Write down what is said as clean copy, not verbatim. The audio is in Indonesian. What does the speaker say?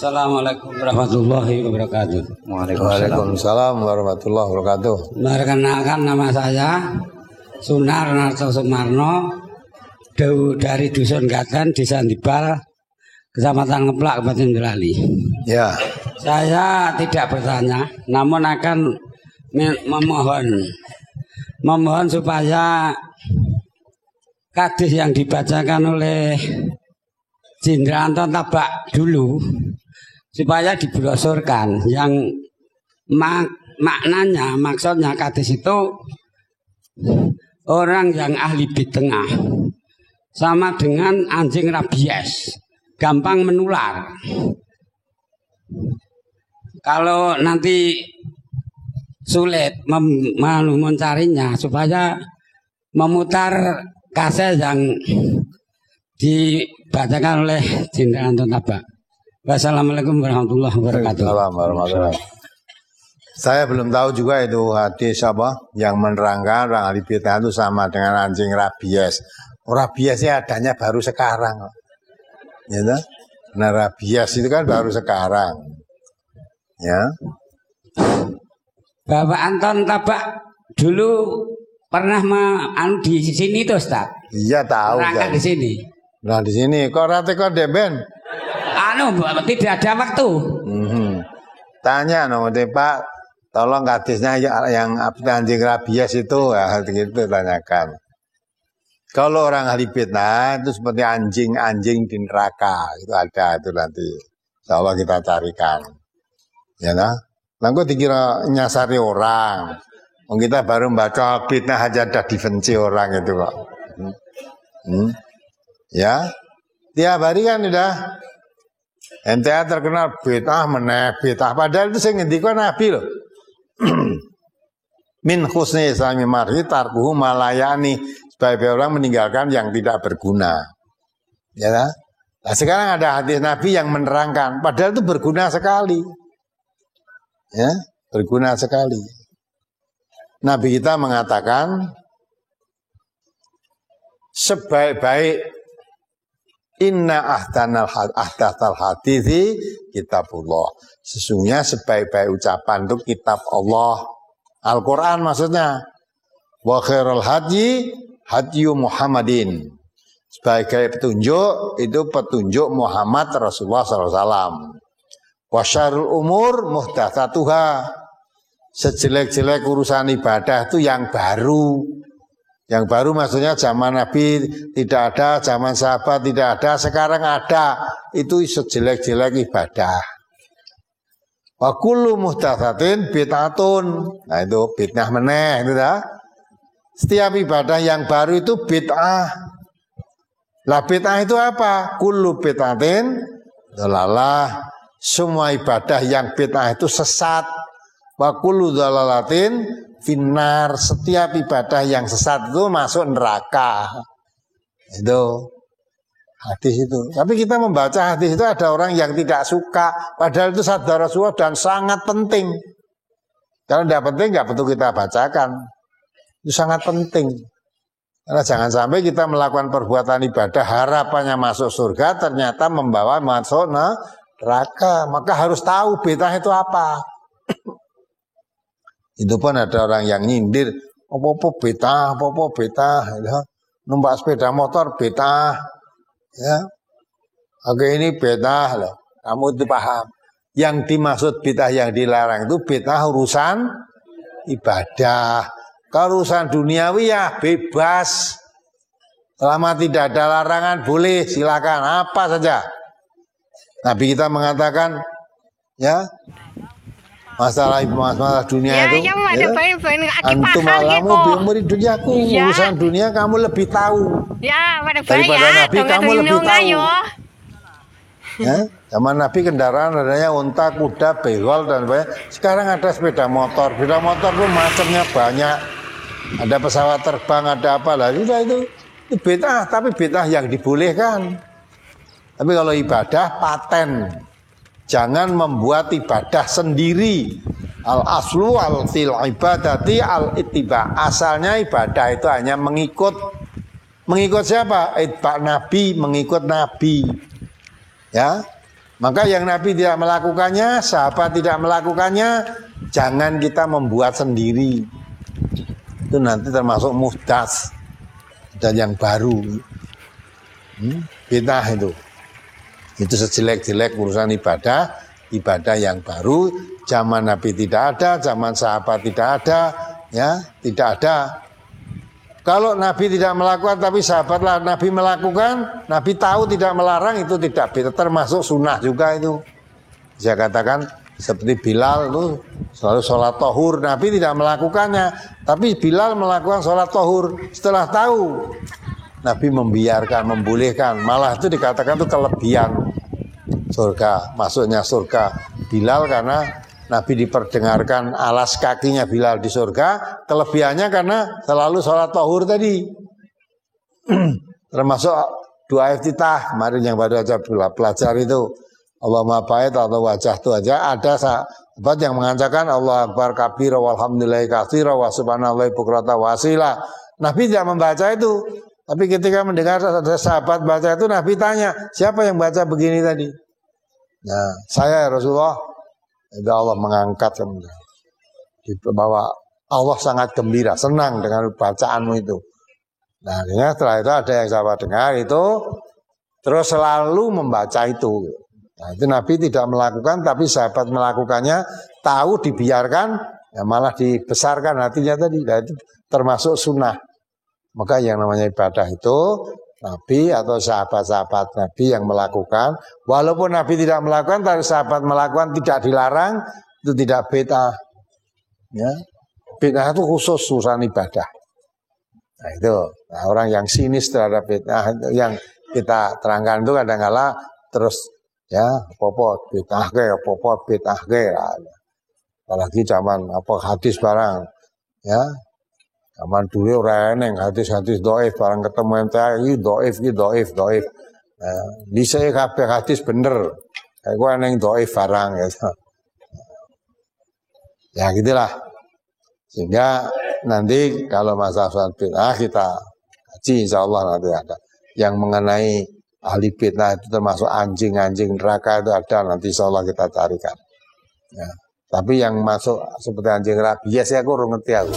Assalamualaikum warahmatullahi wabarakatuh. Waalaikumsalam warahmatullahi wabarakatuh. Perkenalkan nama saya Sunar Narto Sumarno dari Dusun Gaten, Desa Ndibal, Kecamatan Ngeplak, Kabupaten Boyolali. Ya. Saya tidak bertanya, namun akan memohon supaya hadis yang dibacakan oleh Jenderal Anton Tabak dulu supaya dibrosurkan yang maknanya, maksudnya hadis itu orang yang ahli bid'ah sama dengan anjing rabies, gampang menular. Kalau nanti sulit mencarinya, supaya memutar kaset yang dibacakan oleh Jenderal Anton Tabak. Wassalamualaikum warahmatullahi wabarakatuh. Warahmatullahi. Saya belum tahu juga itu hadis apa yang menerangkan orang ahli bid'ah itu sama dengan anjing rabies. Rabiesnya adanya baru sekarang, ya. Nah, rabies itu kan baru sekarang, ya. Bapak Anton Tabak dulu pernah di sini tuh, Ustaz? Iya tahu. Berangkat di sini. Nah di sini kok rate kok deben? Tidak ada waktu. Tanya Pak, tolong hadisnya yang anjing rabies itu ya, gitu tanyakan. Kalau orang ahli bid'ah itu seperti anjing-anjing di neraka, itu ada itu nanti. Insya Allah kita carikan. Ya nah, lalu dikira nyasari orang. Kita baru baca bid'ah aja ada dibenci orang itu kok. Ya, tiap hari kan udah NTA terkenal bid'ah bid'ah, padahal itu saya ngendikan Nabi loh. Min husni islami mar'i tarkuhu malayani, sebagai orang meninggalkan yang tidak berguna. Ya, nah sekarang ada hadis Nabi yang menerangkan, padahal itu berguna sekali. Ya, berguna sekali. Nabi kita mengatakan sebaik-baik inna ahdatsal hadithi kitabullah. Sesungguhnya sebaik-baik ucapan itu kitab Allah, Al-Quran maksudnya. Wa khairul hadyi hadyu Muhammadin. Sebagai petunjuk itu petunjuk Muhammad Rasulullah SAW. Wa syarrul umur muhdatsatuha. Sejelek-jelek urusan ibadah itu yang baru. Yang baru maksudnya zaman Nabi tidak ada, zaman sahabat tidak ada, sekarang ada. Itu sejelek-jelek ibadah. Wa kullu muhdatsatin bid'atun. Nah itu bid'ah meneh itu dah. Setiap ibadah yang baru itu bid'ah. Lah bid'ah itu apa? Kullu bid'atin dalalah. Semua ibadah yang bid'ah itu sesat. Wa kullu dalalatin finnar. Setiap ibadah yang sesat itu masuk neraka. Itu hadis itu. Tapi kita membaca hadis itu ada orang yang tidak suka, padahal itu sabda Rasulullah dan sangat penting. Kalau tidak penting nggak perlu kita bacakan. Itu sangat penting. Karena jangan sampai kita melakukan perbuatan ibadah harapannya masuk surga, ternyata membawa masuk neraka. Maka harus tahu bid'ah itu apa. Itu pun ada orang yang nyindir, apa-apa bid'ah, ya. Numpak sepeda motor bid'ah, ya. Oke ini bid'ah loh. Kamu itu paham. Yang dimaksud bid'ah yang dilarang itu bid'ah urusan ibadah. Kalau urusan duniawi ya bebas. Selama tidak ada larangan boleh, silakan apa saja. Nabi kita mengatakan, ya. Masalah dunia itu ya, antum alamu biumuri duniaku, urusan dunia kamu lebih tahu daripada Nabi, kamu lebih tahu. Ya, zaman Nabi kendaraan adanya unta, kuda, begol dan banyak. Sekarang ada sepeda motor pun macamnya banyak. Ada pesawat terbang, ada apa lah. Itu bid'ah, tapi bid'ah yang dibolehkan. Tapi kalau ibadah paten. Jangan membuat ibadah sendiri. Al-aslu al-fil ibadati al-ittiba. Asalnya ibadah itu hanya mengikut siapa? Itba Nabi, mengikut Nabi. Ya. Maka yang Nabi tidak melakukannya, sahabat tidak melakukannya, jangan kita membuat sendiri. Itu nanti termasuk muhdas dan yang baru. Bid'ah itu. Itu sejelek-jelek urusan ibadah, ibadah yang baru, zaman Nabi tidak ada, zaman sahabat tidak ada, ya, tidak ada. Kalau Nabi tidak melakukan tapi sahabatlah Nabi melakukan, Nabi tahu tidak melarang, itu tidak bid'ah, termasuk sunnah juga itu. Saya katakan seperti Bilal itu selalu sholat tohur, Nabi tidak melakukannya, tapi Bilal melakukan sholat tohur. Setelah tahu, Nabi membiarkan, membolehkan, malah itu dikatakan itu kelebihan surga, masuknya surga Bilal karena Nabi diperdengarkan alas kakinya Bilal di surga, kelebihannya karena selalu sholat tohur tadi. Termasuk doa iftitah, kemarin yang baru aja pelajari itu, Allahumma ba'id atau wajah itu aja, ada sahabat yang mengatakan Allah akbar kabira walhamdulillahi katsira wa subhanallahi bukrata wasila. Nabi tidak membaca itu, tapi ketika mendengar ada sahabat baca itu, Nabi tanya, siapa yang baca begini tadi? Nah, saya Rasulullah. Itu Allah mengangkat bahwa Allah sangat gembira, senang dengan bacaanmu itu. Nah, akhirnya setelah itu ada yang sahabat dengar itu, terus selalu membaca itu. Nah, itu Nabi tidak melakukan, tapi sahabat melakukannya, tahu dibiarkan, ya malah dibesarkan hatinya tadi. Nah, itu termasuk sunnah. Maka yang namanya ibadah itu Nabi atau sahabat-sahabat Nabi yang melakukan, walaupun Nabi tidak melakukan, tapi sahabat melakukan tidak dilarang, itu tidak bid'ah. Ya, bid'ah itu khusus urusan ibadah. Nah itu, nah, orang yang sinis terhadap bid'ah yang kita terangkan itu kadang-kala terus ya popot bid'ah ke, apalagi zaman apa hadis barang, ya. Zaman dulu orang yang hadis-hadis doif, barang ketemu MTI doif. Bisa kabeh hadis bener, kayak gue yang doif barang gitu. Ya gitulah. Sehingga nanti kalau masalah bid'ah kita kaji, insya Allah nanti ada. Yang mengenai ahli bid'ah itu termasuk anjing-anjing neraka itu ada, nanti insya Allah kita carikan. Ya. Tapi yang masuk seperti anjing rabies ya aku ngerti aku.